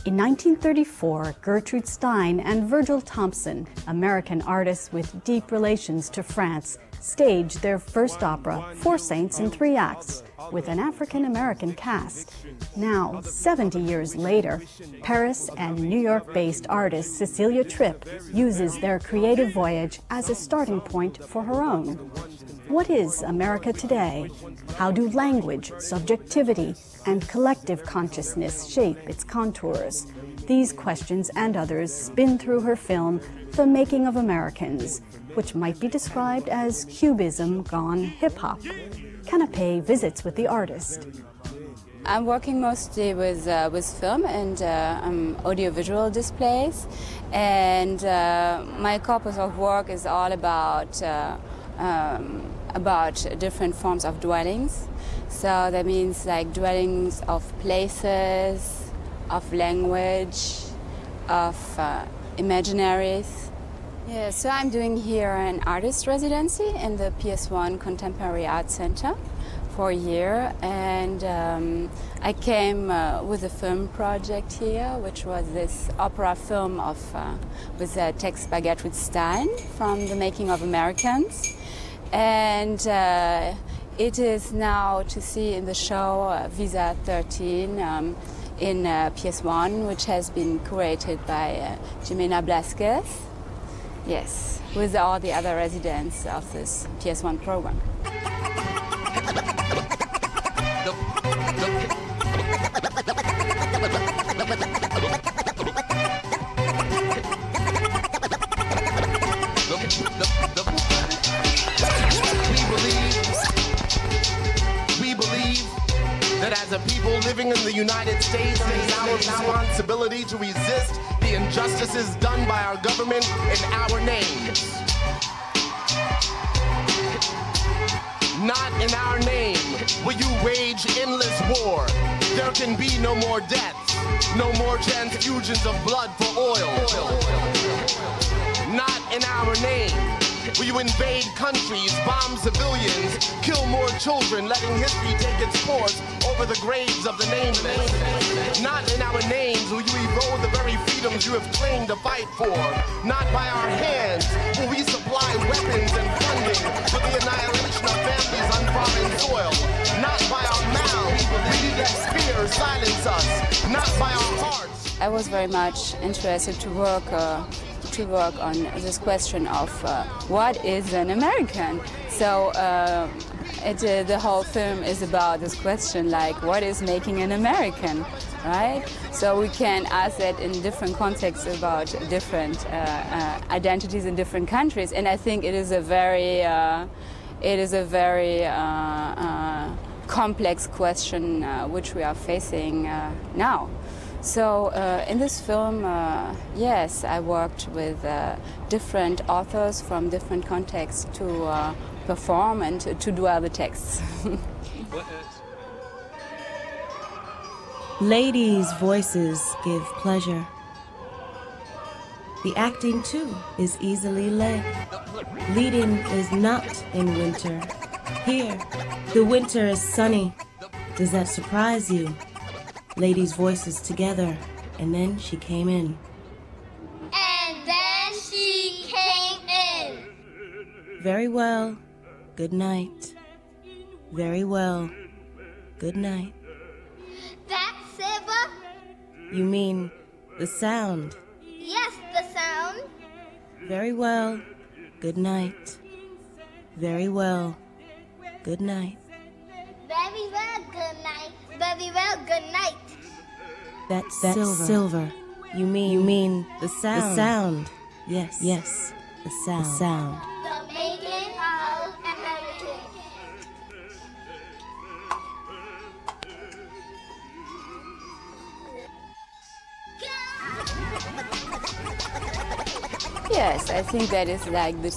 In 1934, Gertrude Stein and Virgil Thompson, American artists with deep relations to France, staged their first opera, Four Saints in 3 acts, with an African-American cast. Now, 70 years later, Paris and New York-based artist Cecilia Tripp uses their creative voyage as a starting point for her own. What is America today? How do language, subjectivity, and collective consciousness shape its contours? These questions and others spin through her film, The Making of Americans, which might be described as Cubism gone hip-hop. Canape visits with the artist. I'm working mostly with film and audiovisual displays, and my corpus of work is all about different forms of dwellings. So that means like dwellings of places, of language, of imaginaries. Yeah, so I'm doing here an artist residency in the PS1 Contemporary Art Center for a year, and I came with a film project here, which was this opera film with a text by Gertrude Stein from The Making of Americans, and it is now to see in the show Visa 13 in PS1, which has been curated by Jimena Blasquez. Yes, with all the other residents of this PS1 program. We believe that as a people living in the United States, it is our responsibility to resist the injustices done by our government in our name. Not in our name will you wage endless war. There can be no more deaths, no more transfusions of blood for oil. Not in our name will you invade countries, bomb civilians, kill more children, letting history take its course over the graves of the nameless. Not in our names will you erode the very freedoms you have claimed to fight for. Not by our hands will we supply weapons and funding for the annihilation of families on foreign soil. Not by our mouths will that spear silence us. Not by our hearts. I was very much interested to work on this question of what is an American. So the whole film is about this question, like what is making an American, right? So we can ask that in different contexts about different identities in different countries, and I think it is a very complex question which we are facing now. So in this film, yes, I worked with different authors from different contexts to perform and to dwell the texts. Ladies' voices give pleasure. The acting, too, is easily led. Leading is not in winter. Here, the winter is sunny. Does that surprise you? Ladies' voices together, and then she came in. And then she came in. Very well. Good night. Very well. Good night. That silver? You mean the sound? Yes, the sound. Very well. Good night. Very well. Good night. Very well, good night. Very well, good night. That's silver. You mean the sound? The sound. Yes. Yes. The sound. The sound. The making of America. Yes, I think that is like the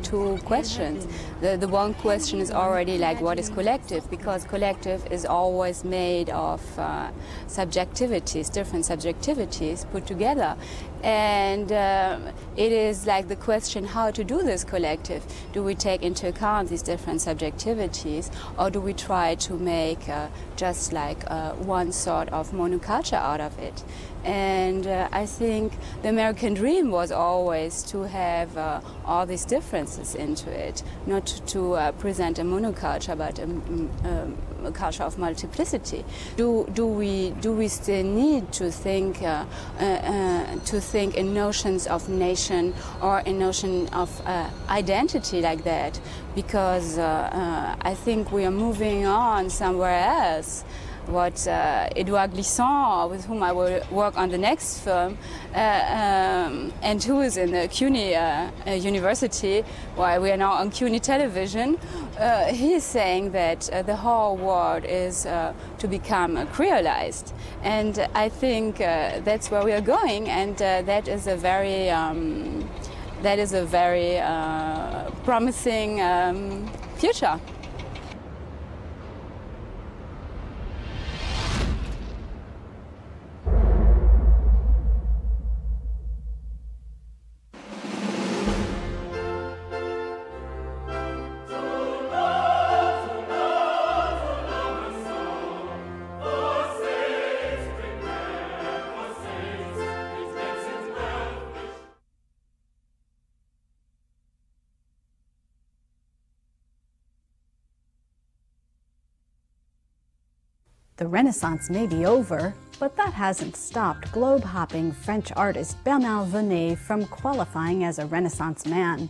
two questions. The one question is already like what is collective, because collective is always made of subjectivities, different subjectivities put together. And it is like the question how to do this collective. Do we take into account these different subjectivities, or do we try to make just like one sort of monoculture out of it? And I think the American dream was always to have all these differences into it, not to present a monoculture, but a culture of multiplicity. Do we still need to think in notions of nation or in notion of identity like that? Because I think we are moving on somewhere else. What Edouard Glissant, with whom I will work on the next film, and who is in the CUNY University, while we are now on CUNY television, he is saying that the whole world is to become creolized. And I think that's where we are going, and that is a very promising future. The Renaissance may be over, but that hasn't stopped globe-hopping French artist Bernard Venet from qualifying as a Renaissance man.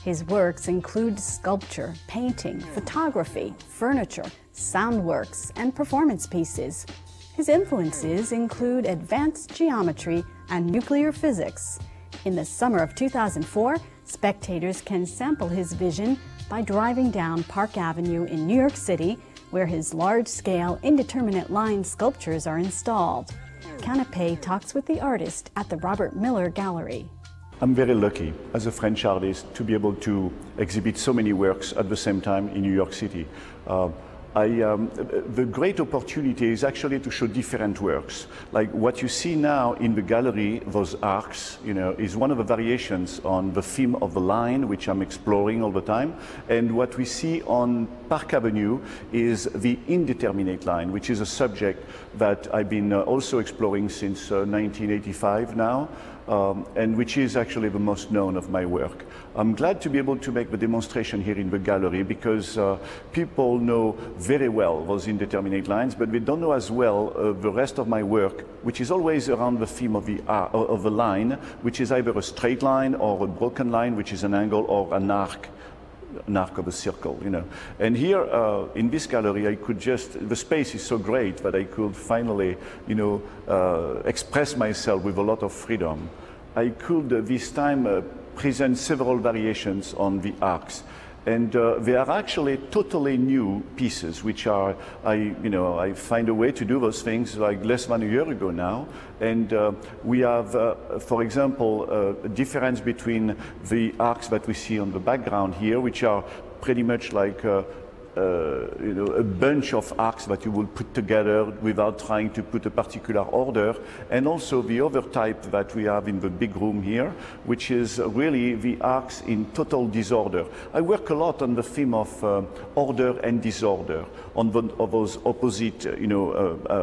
His works include sculpture, painting, photography, furniture, sound works, and performance pieces. His influences include advanced geometry and nuclear physics. In the summer of 2004, spectators can sample his vision by driving down Park Avenue in New York City, where his large-scale, indeterminate line sculptures are installed. Canape talks with the artist at the Robert Miller Gallery. I'm very lucky as a French artist to be able to exhibit so many works at the same time in New York City. The great opportunity is actually to show different works. Like what you see now in the gallery, those arcs, is one of the variations on the theme of the line, which I'm exploring all the time. And what we see on Park Avenue is the indeterminate line, which is a subject that I've been also exploring since 1985 now. And which is actually the most known of my work. I'm glad to be able to make the demonstration here in the gallery because people know very well those indeterminate lines, but they don't know as well the rest of my work, which is always around the theme of the line, which is either a straight line or a broken line, which is an angle, or an arc of a circle, And here in this gallery, I could the space is so great that I could finally, express myself with a lot of freedom. I could this time present several variations on the arcs. And they are actually totally new pieces, which are, I find a way to do those things like less than a year ago now. And we have, for example, a difference between the arcs that we see on the background here, which are pretty much like a bunch of arcs that you will put together without trying to put a particular order, and also the other type that we have in the big room here, which is really the arcs in total disorder. I work a lot on the theme of order and disorder, on those opposite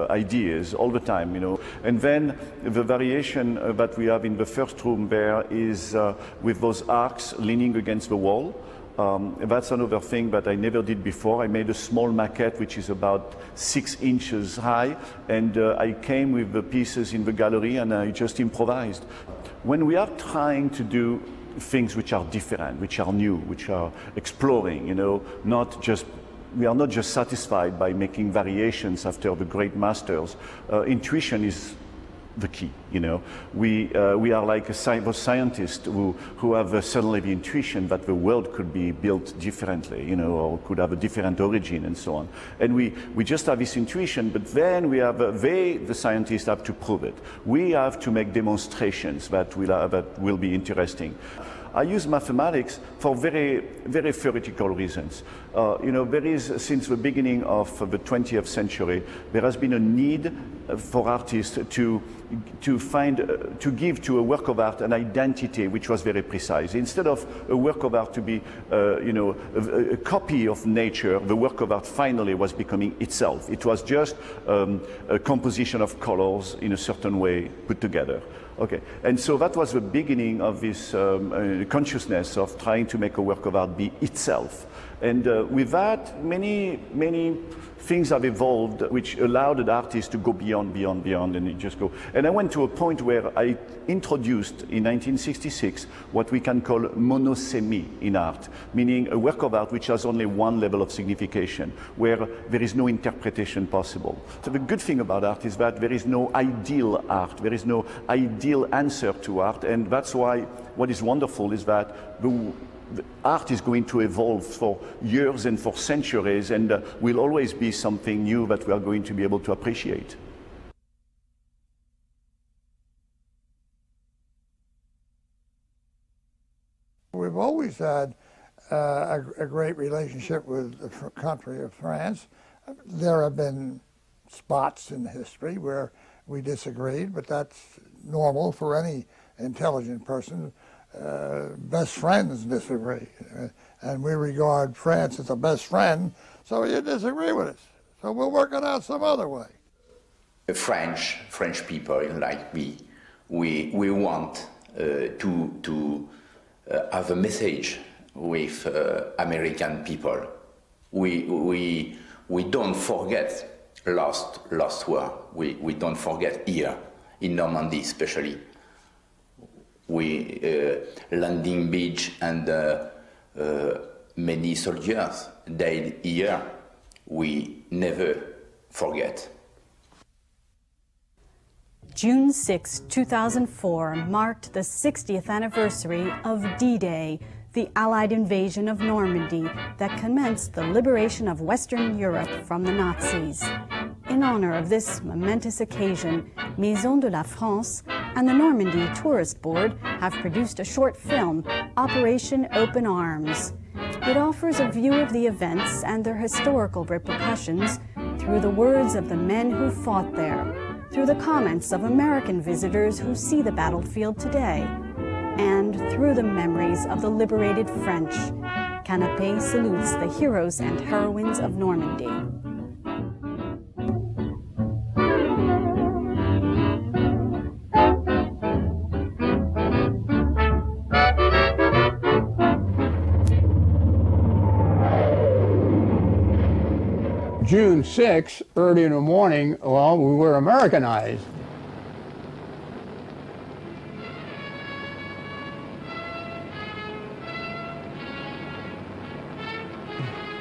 ideas all the time, And then the variation that we have in the first room there is with those arcs leaning against the wall. That's another thing that I never did before. I made a small maquette which is about 6 inches high, and I came with the pieces in the gallery and I just improvised. When we are trying to do things which are different, which are new, which are exploring, we are not just satisfied by making variations after the great masters. Intuition is the key, We are like those scientists who have suddenly the intuition that the world could be built differently, or could have a different origin and so on. And we just have this intuition, but then we have, the scientists have to prove it. We have to make demonstrations that will be interesting. I use mathematics for very, very theoretical reasons. There is, since the beginning of the 20th century, there has been a need for artists to give to a work of art an identity which was very precise. Instead of a work of art to be, a copy of nature, the work of art finally was becoming itself. It was just a composition of colors in a certain way put together. Okay, and so that was the beginning of this consciousness of trying to make a work of art be itself. And with that, many things have evolved which allowed the artist to go beyond, and it just go. And I went to a point where I introduced in 1966 what we can call monosemy in art, meaning a work of art which has only one level of signification, where there is no interpretation possible. So the good thing about art is that there is no ideal art, there is no ideal answer to art, and that's why what is wonderful is that the art is going to evolve for years and for centuries, and will always be something new that we are going to be able to appreciate. We've always had a great relationship with the country of France. There have been spots in history where we disagreed, but that's normal for any intelligent person. Best friends disagree, and we regard France as a best friend, so you disagree with us. So we'll work it out some other way. The French people like me, we want to have a message with American people. We don't forget last war. We don't forget here in Normandy especially. Landing beach and many soldiers died here. We never forget. June 6, 2004 marked the 60th anniversary of D-Day, the Allied invasion of Normandy that commenced the liberation of Western Europe from the Nazis. In honor of this momentous occasion, Maison de la France and the Normandy Tourist Board have produced a short film, Operation Open Arms. It offers a view of the events and their historical repercussions through the words of the men who fought there, through the comments of American visitors who see the battlefield today, and through the memories of the liberated French. Canape salutes the heroes and heroines of Normandy. June 6, early in the morning, well, we were Americanized.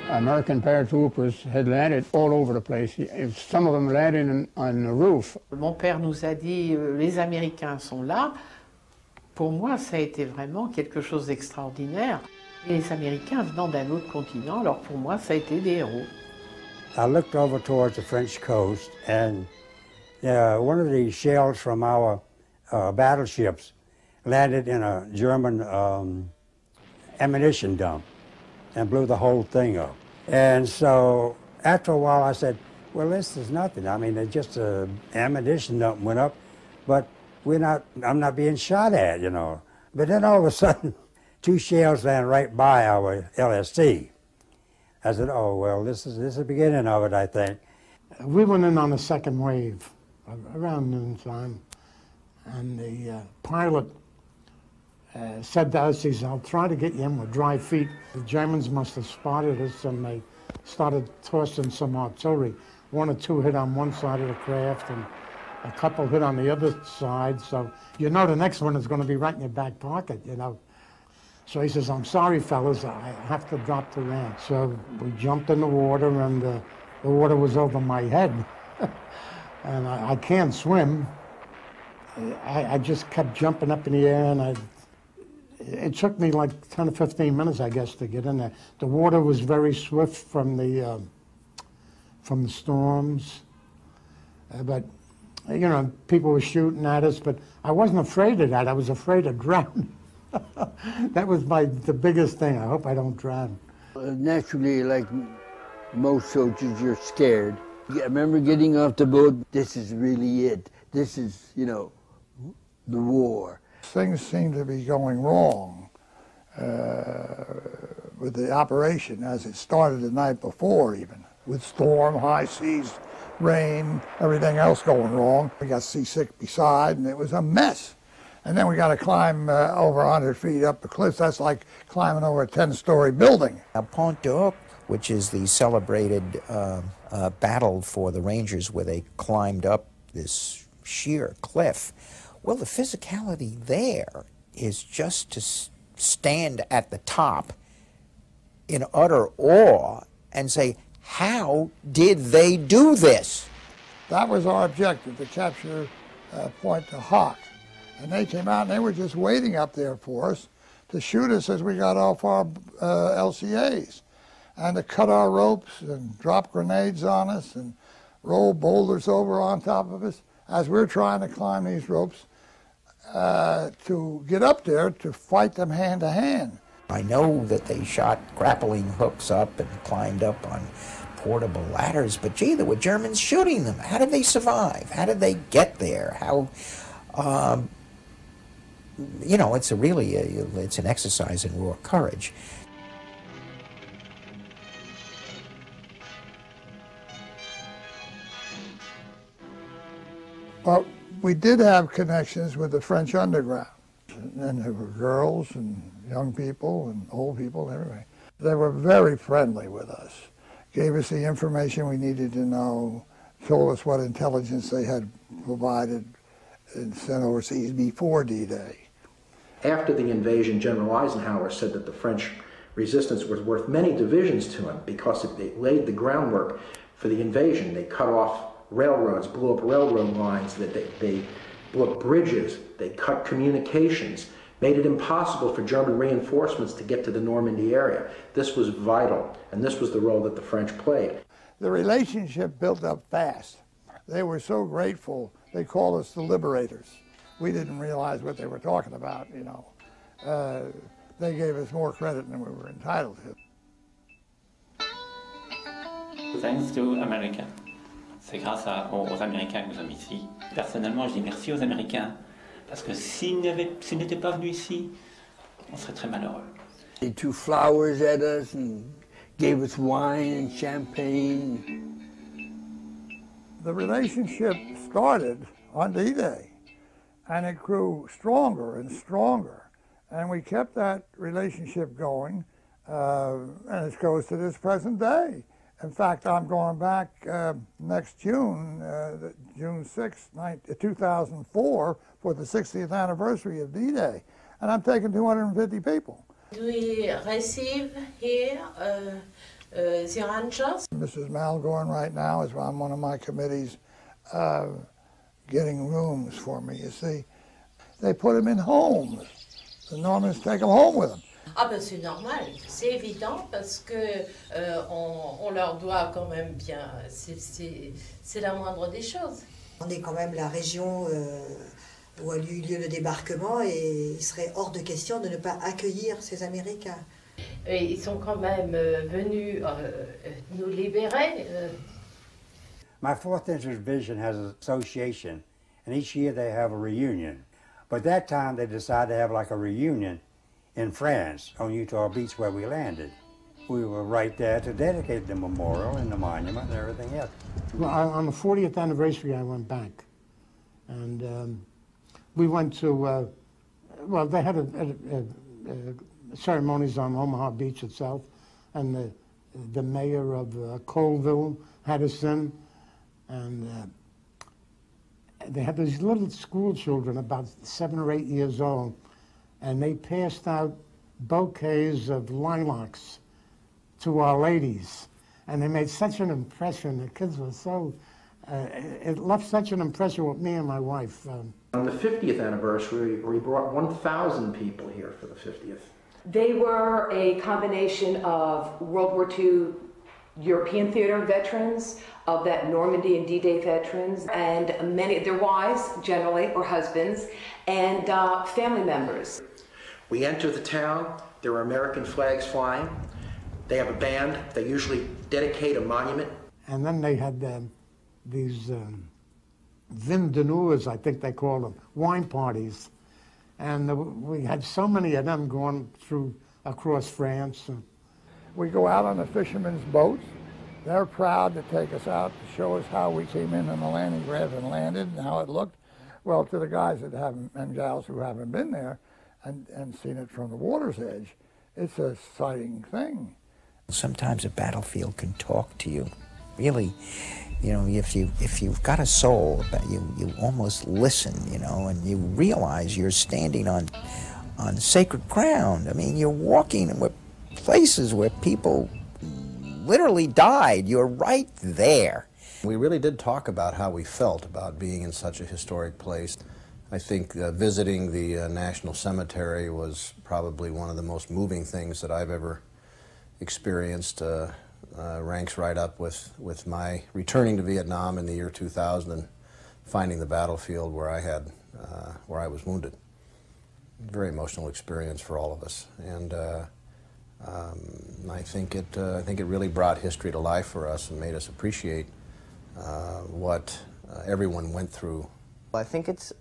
American paratroopers had landed all over the place. Some of them landed on the roof. Mon père nous a dit les Américains sont là. Pour moi, ça a été vraiment quelque chose d'extraordinaire. Les Américains venant d'un autre continent, alors pour moi, ça a été des héros. I looked over towards the French coast, and one of the shells from our battleships landed in a German ammunition dump and blew the whole thing up. And so after a while I said, well, this is nothing. I mean, it's just an ammunition dump went up, but I'm not being shot at, you know. But then all of a sudden, 2 shells landed right by our LST. I said, oh, well, this is the beginning of it, I think. We went in on the second wave around noontime, and the pilot said to us, he said, I'll try to get you in with dry feet. The Germans must have spotted us, and they started tossing some artillery. 1 or 2 hit on one side of the craft, and a couple hit on the other side, so you know the next one is going to be right in your back pocket, you know. So he says, I'm sorry, fellas, I have to drop the ramp. So we jumped in the water, and the water was over my head. And I can't swim. I just kept jumping up in the air, and it took me like 10 or 15 minutes, I guess, to get in there. The water was very swift from the storms. But, you know, people were shooting at us, but I wasn't afraid of that. I was afraid of drowning. That was the biggest thing. I hope I don't drown. Naturally, like most soldiers, you're scared. I remember getting off the boat, this is really it. This is, you know, the war. Things seem to be going wrong with the operation as it started the night before even, with storm, high seas, rain, everything else going wrong. We got seasick beside, and it was a mess. And then we got to climb over 100 feet up the cliffs. That's like climbing over a 10-story building. Pont d'Arc, which is the celebrated battle for the Rangers where they climbed up this sheer cliff. Well, the physicality there is just to stand at the top in utter awe and say, how did they do this? That was our objective, to capture Pointe du Hoc. And they came out and they were just waiting up there for us to shoot us as we got off our LCAs, and to cut our ropes and drop grenades on us and roll boulders over on top of us as we're trying to climb these ropes to get up there to fight them hand to hand. I know that they shot grappling hooks up and climbed up on portable ladders, but gee, there were Germans shooting them. How did they survive? How did they get there? How, you know, it's it's an exercise in raw courage. But we did have connections with the French underground. And there were girls and young people and old people and everything. They were very friendly with us, gave us the information we needed to know, told us what intelligence they had provided and sent overseas before D-Day. After the invasion, General Eisenhower said that the French resistance was worth many divisions to him because it laid the groundwork for the invasion. They cut off railroads, blew up railroad lines, they blew up bridges, they cut communications, made it impossible for German reinforcements to get to the Normandy area. This was vital, and this was the role that the French played. The relationship built up fast. They were so grateful, they called us the liberators. We didn't realize what they were talking about, you know. They gave us more credit than we were entitled to. Thanks to America. C'est grâce aux Américains que nous sommes ici. Personnellement, je dis merci aux Américains, parce que s'ils n'étaient pas venus ici, on serait très malheureux. They threw flowers at us and gave us wine and champagne. The relationship started on D-Day, and it grew stronger and stronger. And we kept that relationship going, and it goes to this present day. In fact, I'm going back next June, June 6, 2004, for the 60th anniversary of D-Day, and I'm taking 250 people. Do we receive here the Rangers? Mrs. Malgorn right now is on one of my committees getting rooms for me, you see. They put them in homes. The Normans take them home with them. Ah ben c'est normal, c'est évident parce que on leur doit quand même bien, c'est la moindre des choses. On est quand même la région où a eu lieu le débarquement et il serait hors de question de ne pas accueillir ces Américains. Et ils sont quand même venus nous libérer. My 4th Division has an association, and each year they have a reunion. But that time they decided to have like a reunion in France, on Utah Beach where we landed. We were right there to dedicate the memorial and the monument and everything else. Well, on the 40th anniversary, I went back. And we went to, well, they had ceremonies on Omaha Beach itself, and the mayor of Colville had us in, and they had these little school children, about 7 or 8 years old, and they passed out bouquets of lilacs to our ladies. And they made such an impression. The kids were so, it left such an impression with me and my wife. On the 50th anniversary, we brought 1,000 people here for the 50th. They were a combination of World War II European theater veterans, of that Normandy and D-Day veterans, and many, their wives generally, or husbands, and family members. We enter the town, there are American flags flying. They have a band, they usually dedicate a monument. And then they had these vin de nous, I think they call them, wine parties. And we had so many of them going through across France. We go out on the fishermen's boats. They're proud to take us out to show us how we came in on the landing grab and landed and how it looked. Well, to the guys that haven't, and gals who haven't been there and seen it from the water's edge, it's an exciting thing. Sometimes a battlefield can talk to you. Really, you know, if you've got a soul, you almost listen, you know, and you realize you're standing on sacred ground. I mean, you're walking in places where people literally died. You're right there. We really did talk about how we felt about being in such a historic place. I think visiting the National Cemetery was probably one of the most moving things that I've ever experienced. Ranks right up with my returning to Vietnam in the year 2000 and finding the battlefield where I was wounded. Very emotional experience for all of us, and I think it really brought history to life for us and made us appreciate what everyone went through. I think it's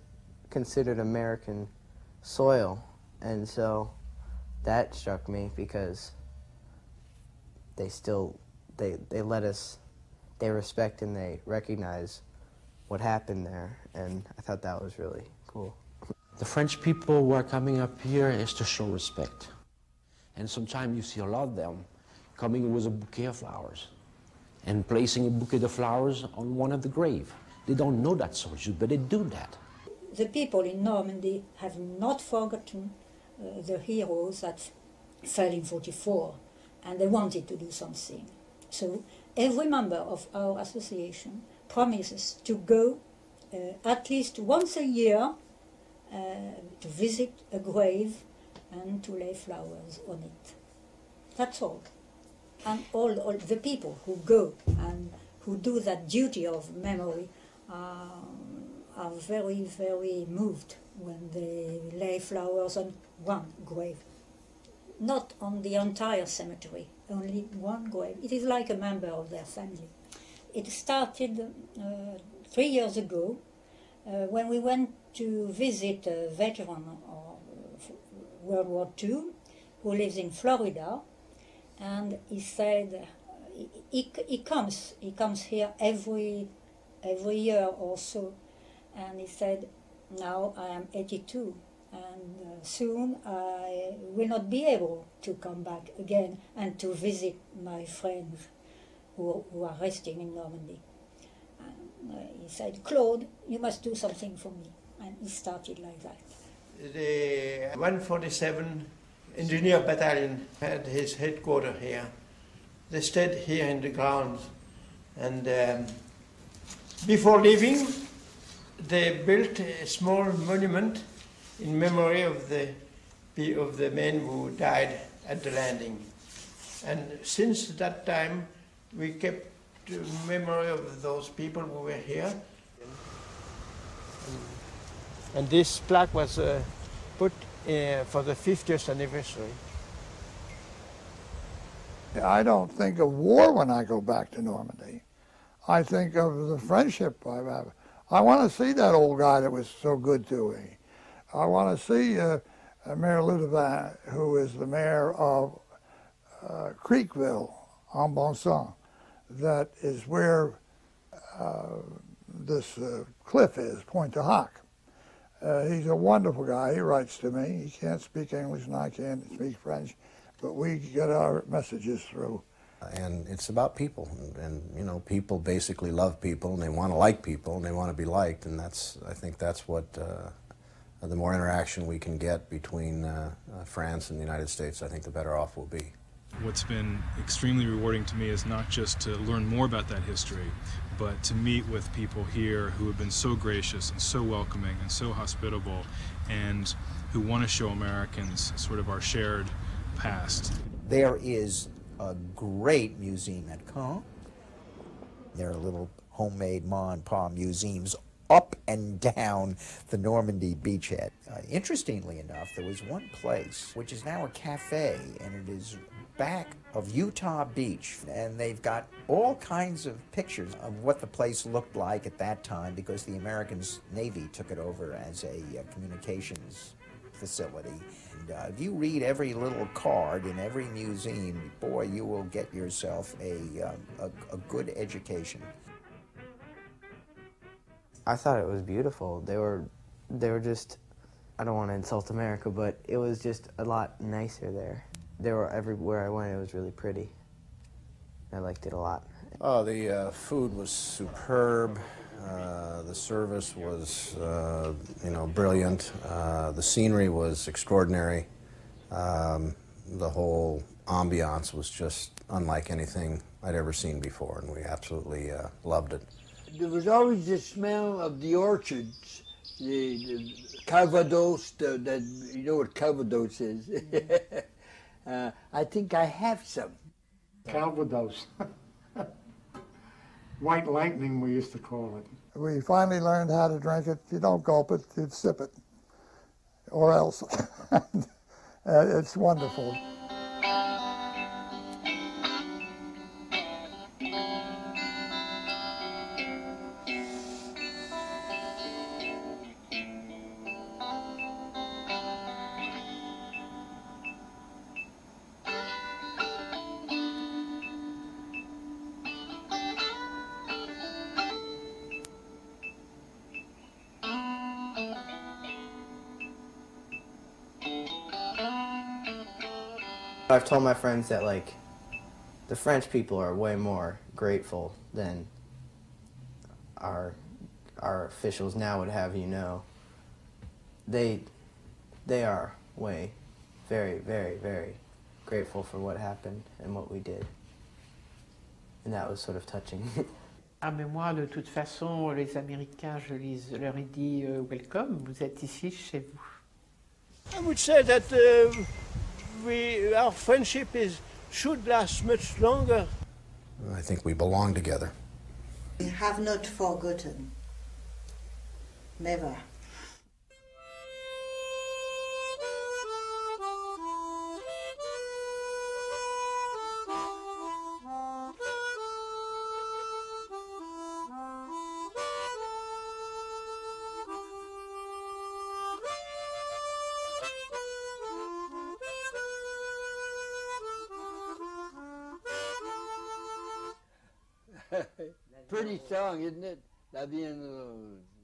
considered American soil, and so that struck me because they let us, they respect and they recognize what happened there, and I thought that was really cool. The French people were coming up here is to show respect, and sometimes you see a lot of them coming with a bouquet of flowers and placing a bouquet of flowers on one of the graves. They don't know that soldiers, but they do that. The people in Normandy have not forgotten the heroes that fell in '44, and they wanted to do something. So every member of our association promises to go at least once a year to visit a grave and to lay flowers on it. That's all. And all the people who go and who do that duty of memory are very, very moved when they lay flowers on one grave. Not on the entire cemetery, only one grave. It is like a member of their family. It started 3 years ago when we went to visit a veteran of World War II who lives in Florida, and he said he comes here every year or so, and he said, now I am 82 and soon I will not be able to come back again and to visit my friends who are resting in Normandy. And he said, Claude, you must do something for me. And he started like that. The 147 Engineer Battalion had his headquarters here. They stayed here in the grounds. And before leaving, they built a small monument in memory of the men who died at the landing. And since that time, we kept the memory of those people who were here. And this plaque was put for the 50th anniversary. I don't think of war when I go back to Normandy. I think of the friendship I have. I want to see that old guy that was so good to me. I want to see Mayor Ludovin, who is the mayor of Creekville, en bon sang. That is where this cliff is, Pointe du Hoc. He's a wonderful guy. He writes to me. He can't speak English and I can't speak French, but we get our messages through. And it's about people, and you know, people basically love people, and they want to like people, and they want to be liked, and I think that's what the more interaction we can get between France and the United States, I think the better off we'll be. What's been extremely rewarding to me is not just to learn more about that history, but to meet with people here who have been so gracious and so welcoming and so hospitable, and who want to show Americans sort of our shared past. There is a great museum at Caen. There are little homemade ma and pa museums up and down the Normandy beachhead. Interestingly enough, there was one place which is now a cafe, and it is back of Utah Beach, and they've got all kinds of pictures of what the place looked like at that time, because the American Navy took it over as a communications facility. And if you read every little card in every museum, boy, you will get yourself a good education. I thought it was beautiful. They were just, I don't want to insult America, but it was just a lot nicer there. They were everywhere I went, it was really pretty. I liked it a lot. Oh, the food was superb. The service was, brilliant. The scenery was extraordinary. The whole ambiance was just unlike anything I'd ever seen before, and we absolutely loved it. There was always the smell of the orchards, the Calvados, you know what Calvados is. I think I have some. Calvados. White lightning, we used to call it. We finally learned how to drink it. You don't gulp it, you sip it, or else. It's wonderful. I've told my friends that, like, the French people are way more grateful than our officials now would have you know. They are very, very, very grateful for what happened and what we did. And that was sort of touching. Ah, mais moi, de toute façon, les Américains, je leur ai dit welcome, vous êtes ici chez vous. I would say that our friendship should last much longer. I think we belong together. We have not forgotten. Never. Pretty song, isn't it? La vie en rose.